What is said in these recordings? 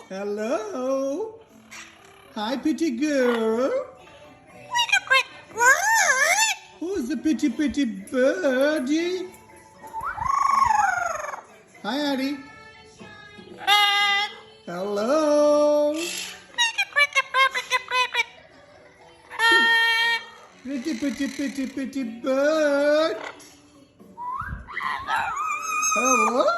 Hello. Hi, pretty girl. Who's the pretty birdie? Hi, Addie. Hello. Pretty bird. Hello.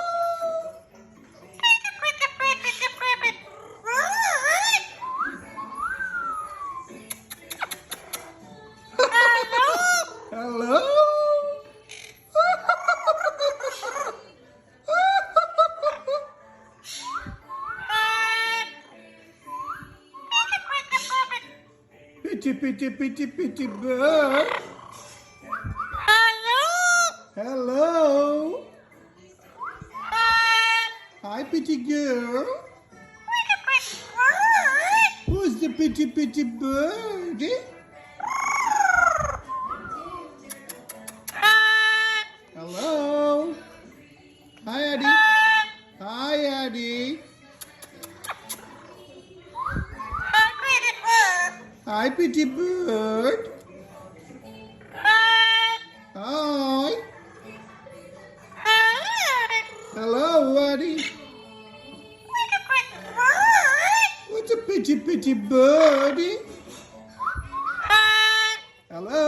Hello. Pretty bird. Hello. Hi, pretty girl. Who's the pretty bird? Hello. Hi, Addie. Hi, Addie. Hi, pretty bird. Hi. Hello, Addie. What's a pretty birdie? Hello.